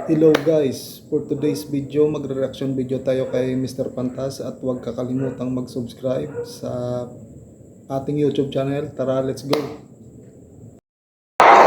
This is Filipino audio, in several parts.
Hello guys, for today's video, magre-reaction video tayo kay Mr. Pantas at huwag kakalimutang mag-subscribe sa ating YouTube channel. Tara, let's go!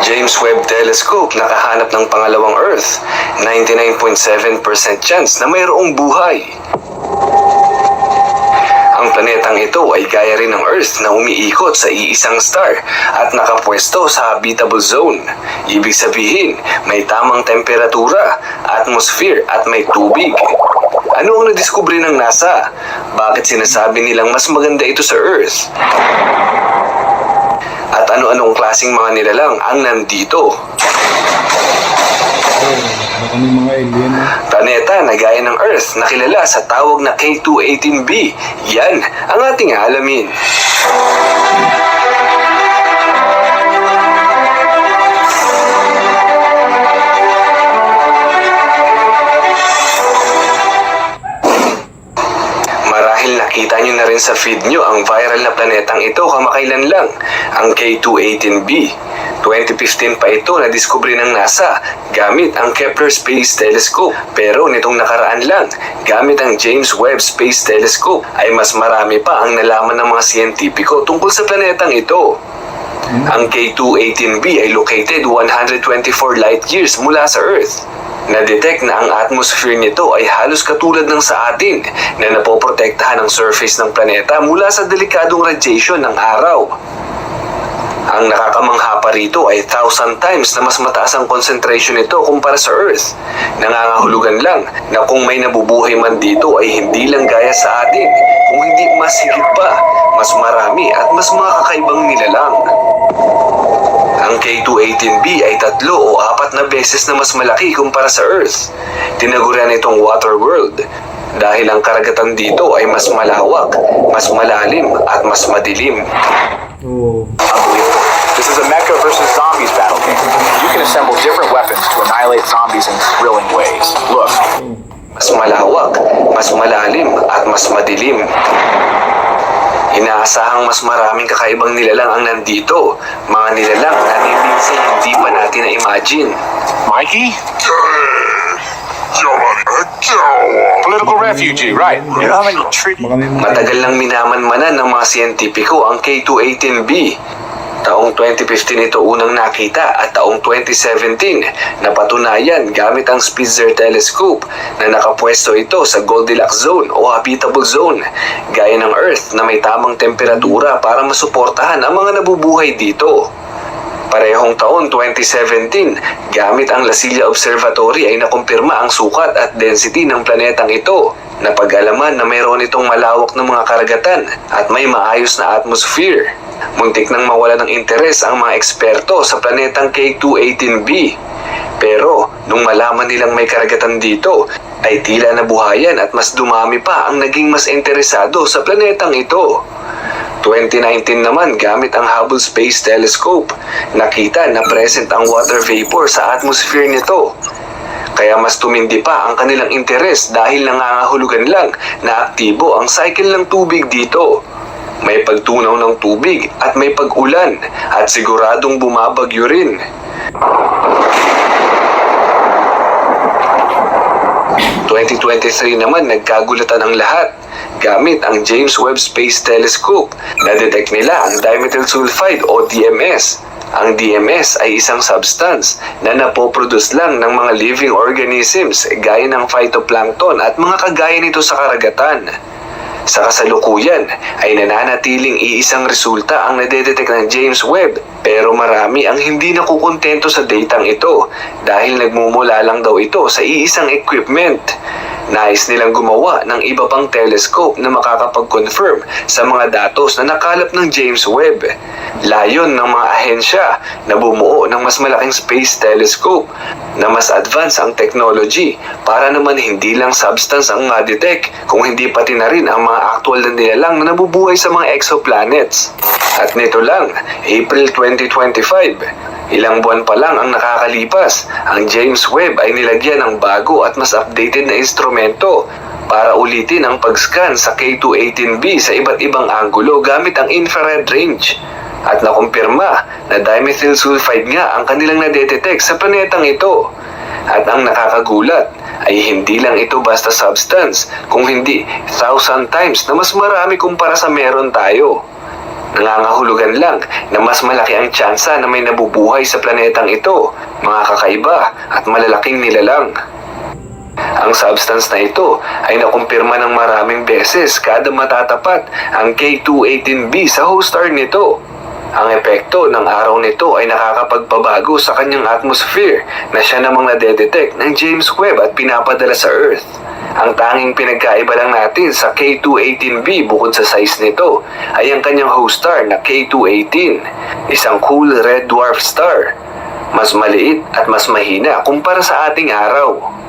James Webb Telescope nakahanap ng pangalawang Earth, 99.7% chance na mayroong buhay. Ang planetang ito ay gaya rin ng Earth na umiikot sa iisang star at nakapwesto sa habitable zone. Ibig sabihin, may tamang temperatura, atmosphere at may tubig. Ano ang nadiskubre ng NASA? Bakit sinasabi nilang mas maganda ito sa Earth? At ano-anong klaseng mga nilalang ang nandito? Baka may mga alien na. Planeta na gaya ng Earth na kilala sa tawag na K218b. Yan ang ating alamin. Marahil nakita nyo na rin sa feed nyo ang viral na planetang ito kamakailan lang, ang K218b. 2015 pa ito na diskubre ng NASA gamit ang Kepler Space Telescope. Pero nitong nakaraan lang, gamit ang James Webb Space Telescope ay mas marami pa ang nalaman ng mga siyentipiko tungkol sa planetang ito. Ang K218b ay located 124 light years mula sa Earth. Na-detect na ang atmosphere nito ay halos katulad ng sa atin na napoprotektahan ang surface ng planeta mula sa delikadong radiation ng araw. Ang nakakamangha pa rito ay 1,000 times na mas mataas ang concentration nito kumpara sa Earth. Nangangahulugan lang na kung may nabubuhay man dito ay hindi lang gaya sa atin, kung hindi mas higit pa, mas marami at mas mga kakaibang nilalang. Ang K218b ay 3 o 4 na beses na mas malaki kumpara sa Earth. Tinagurian itong water world dahil ang karagatan dito ay mas malawak, mas malalim at mas madilim. Oh, This is a mecha versus zombies battle game. You can assemble different weapons to annihilate zombies in thrilling ways. Look. Mas malawak, mas malalim at mas madilim. Inaasahang mas maraming kakaibang nilalang ang nandito. Mga nilalang na minsan hindi pa natin na-imagine. Mikey? Political refugee, right. You know how many baka may mga Matagal nang minamanmanan ng mga siyentipiko ang K218b. Taong 2015 ito unang nakita at taong 2017 napatunayan gamit ang Spitzer Telescope na nakapwesto ito sa Goldilocks Zone o Habitable Zone, gaya ng Earth na may tamang temperatura para masuportahan ang mga nabubuhay dito. Parehong taon 2017, gamit ang La Silla Observatory ay nakumpirma ang sukat at density ng planetang ito. Napag-alaman na mayroon itong malawak na mga karagatan at may maayos na atmosphere. Muntik nang mawala ng interes ang mga eksperto sa planetang K218b. Pero nung malaman nilang may karagatan dito, ay tila nabuhayan at mas dumami pa ang naging mas interesado sa planetang ito. 2019 naman gamit ang Hubble Space Telescope, nakita na present ang water vapor sa atmosphere nito. Kaya mas tumindi pa ang kanilang interes dahil nangangahulugan lang na aktibo ang cycle ng tubig dito. May pagtunaw ng tubig at may pag-ulan at siguradong bumabagyo rin. – 2023 naman nagkagulatan ang lahat. Gamit ang James Webb Space Telescope, na-detect nila ang dimethyl sulfide o DMS. Ang DMS ay isang substance na napoproduce lang ng mga living organisms gaya ng phytoplankton at mga kagaya nito sa karagatan. Sa kasalukuyan ay nananatiling iisang resulta ang nadedetect ng James Webb, pero marami ang hindi nakukontento sa datang ito dahil nagmumula lang daw ito sa iisang equipment. Nais nilang gumawa ng iba pang telescope na makakapag-confirm sa mga datos na nakalap ng James Webb. Layon ng mga ahensya na bumuo ng mas malaking space telescope na mas advanced ang technology para naman hindi lang substance ang ma-detect kung hindi pati na rin ang mga actual na nilalang na nabubuhay sa mga exoplanets. At nito lang, April 2025, ilang buwan pa lang ang nakakalipas, ang James Webb ay nilagyan ng bago at mas updated na instrumento para ulitin ang pag-scan sa K218b sa iba't ibang anggulo gamit ang infrared range. At nakumpirma na dimethyl sulfide nga ang kanilang nadedetect sa planetang ito. At ang nakakagulat ay hindi lang ito basta substance, kung hindi 1,000 times na mas marami kumpara sa meron tayo. Nangangahulugan lang na mas malaki ang tsansa na may nabubuhay sa planetang ito, mga kakaiba at malalaking nilalang. Ang substance na ito ay nakumpirma ng maraming beses kada matatapat ang K218b sa host star nito. Ang epekto ng araw nito ay nakakapagpabago sa kanyang atmosphere na siya namang nadedetect ng James Webb at pinapadala sa Earth. Ang tanging pinagkaiba lang natin sa K218b bukod sa size nito ay ang kanyang host star na K218, isang cool red dwarf star. Mas maliit at mas mahina kumpara sa ating araw.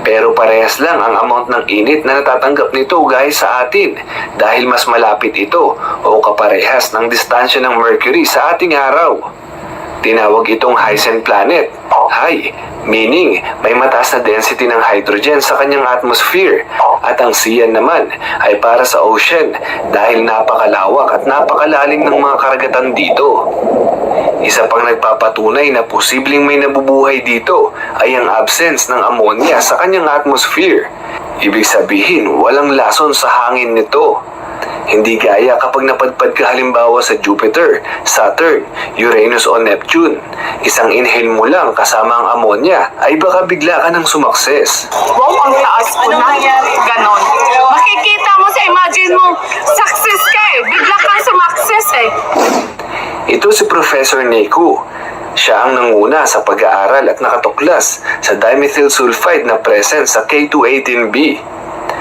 Pero parehas lang ang amount ng init na natatanggap nito gaya sa atin dahil mas malapit ito o kaparehas ng distansya ng Mercury sa ating araw. Tinawag itong Hyacin planet. High, meaning may mataas na density ng hydrogen sa kanyang atmosphere, at ang Cyan naman ay para sa ocean dahil napakalawak at napakalalim ng mga karagatan dito. Isa pang nagpapatunay na posibleng may nabubuhay dito ay ang absence ng ammonia sa kanyang atmosphere. Ibig sabihin, walang lason sa hangin nito. Hindi gaya kapag napadpad ka halimbawa sa Jupiter, Saturn, Uranus o Neptune. Isang inhale mo lang kasama ang ammonia ay baka bigla ka ng sumakses. Wow, ang taas ko na. Ganon. Makikita mo sa imagine mo, success ka eh. Bigla kang sumakses eh. Ito si Professor Neku. Siya ang nanguna sa pag-aaral at nakatuklas sa dimethyl sulfide na present sa K218b.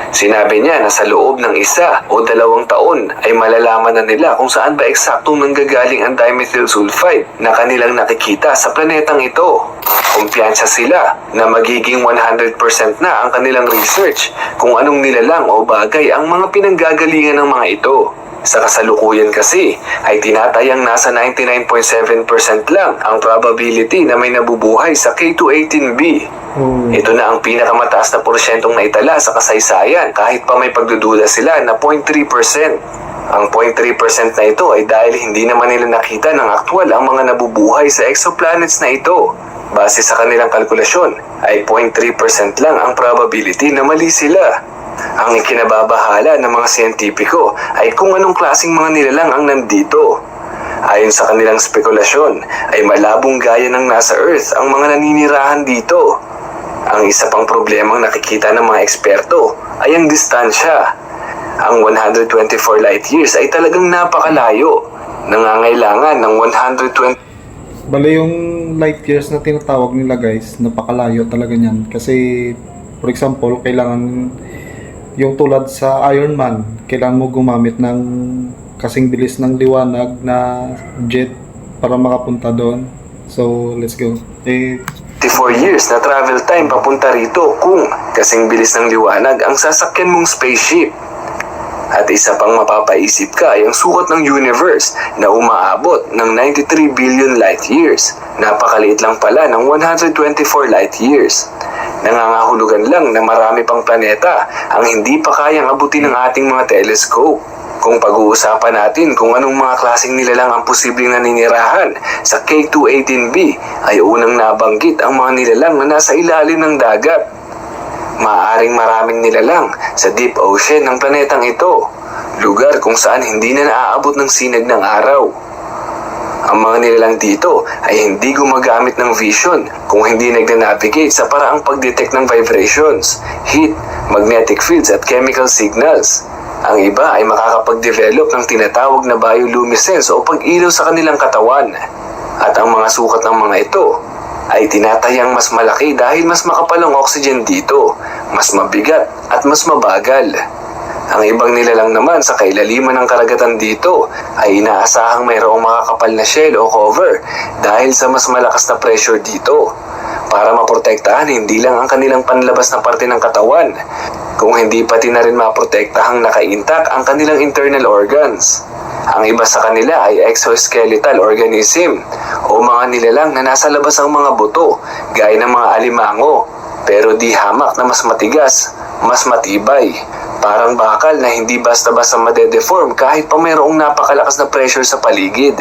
Sinabi niya na sa loob ng 1 o 2 taon ay malalaman na nila kung saan ba eksaktong nanggagaling ang dimethyl sulfide na kanilang nakikita sa planetang ito. Kumpiyansa sila na magiging 100% na ang kanilang research kung anong nilalang o bagay ang mga pinanggagalingan ng mga ito. Sa kasalukuyan kasi ay tinatayang nasa 99.7% lang ang probability na may nabubuhay sa K218b. Ito na ang pinakamataas na porsyentong naitala sa kasaysayan kahit pa may pagdududa sila na 0.3%. Ang 0.3% na ito ay dahil hindi naman nila nakita ng aktwal ang mga nabubuhay sa exoplanets na ito. Base sa kanilang kalkulasyon ay 0.3% lang ang probability na mali sila. Ang ikinababahala ng mga siyentipiko ay kung anong klaseng mga nilalang ang nandito. Ayon sa kanilang spekulasyon ay malabong gaya ng nasa Earth ang mga naninirahan dito. Ang isa pang problemang nakikita ng mga eksperto ay ang distansya. Ang 124 light years ay talagang napakalayo. Nangangailangan ng 120... Bale yung light years na tinatawag nila guys, napakalayo talaga niyan. Kasi for example, kailangan yung tulad sa Iron Man, kailangan mo gumamit ng kasing bilis ng liwanag na jet para makapunta doon. So, let's go. 54 years na travel time papunta rito kung kasing bilis ng liwanag ang sasakyan mong spaceship. At isa pang mapapaisip ka ay ang sukat ng universe na umaabot ng 93 billion light years. Napakaliit lang pala ng 124 light years. Nangangahulugan lang na marami pang planeta ang hindi pa kayang abutin ng ating mga telescope. Kung pag-uusapan natin kung anong mga klaseng nilalang ang posibleng naninirahan sa K218b ay unang nabanggit ang mga nilalang na nasa ilalim ng dagat. Maaaring maraming nilalang sa deep ocean ng planetang ito, lugar kung saan hindi na naaabot ng sinag ng araw. Ang mga nilalang dito ay hindi gumagamit ng vision kung hindi nagnanavigate sa paraang pag-detect ng vibrations, heat, magnetic fields at chemical signals. Ang iba ay makakapag-develop ng tinatawag na bioluminescence o pag-ilaw sa kanilang katawan. At ang mga sukat ng mga ito ay tinatayang mas malaki dahil mas makapal ang oxygen dito, mas mabigat at mas mabagal. Ang ibang nilalang naman sa kailaliman ng karagatan dito ay inaasahang mayroong makakapal na shell o cover dahil sa mas malakas na pressure dito para maprotektahan hindi lang ang kanilang panlabas na parte ng katawan, kung hindi pati na rin maprotektahang naka-intact ang kanilang internal organs. Ang iba sa kanila ay exoskeletal organism o mga nilalang na nasa labas ang mga buto gaya ng mga alimango pero di hamak na mas matigas, mas matibay. Parang bakal na hindi basta-basta madedeform kahit pa mayroong napakalakas na pressure sa paligid.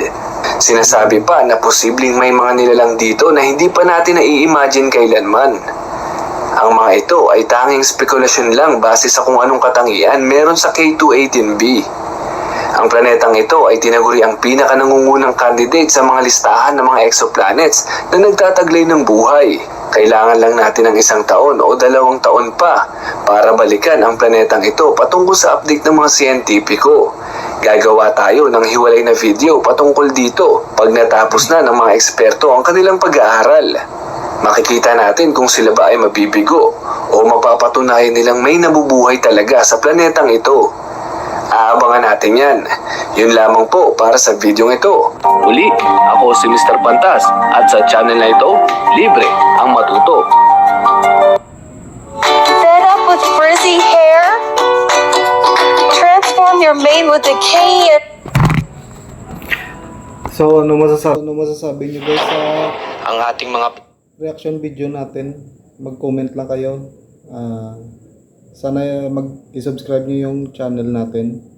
Sinasabi pa na posibleng may mga nilalang dito na hindi pa natin nai-imagine kailanman. Ang mga ito ay tanging spekulasyon lang base sa kung anong katangian meron sa K218b. Ang planetang ito ay tinaguri ang pinakanangungunang candidate sa mga listahan ng mga exoplanets na nagtataglay ng buhay. Kailangan lang natin ng 1 taon o 2 taon pa para balikan ang planetang ito patungkol sa update ng mga siyentipiko. Gagawa tayo ng hiwalay na video patungkol dito pag natapos na ng mga eksperto ang kanilang pag-aaral. Makikita natin kung sila ba ay mabibigo o mapapatunayan nilang may nabubuhay talaga sa planetang ito. Aabangan natin yan. Yun lamang po para sa video ito. Muli, ako si Mr. Pantas at sa channel na ito, libre ang matuto. Fed up with frizzy hair? Transform your mane with decaying and So, ano masasabi nyo guys sa Ang ating mga reaction video natin? Mag-comment lang kayo. Sana mag-subscribe nyo yung channel natin.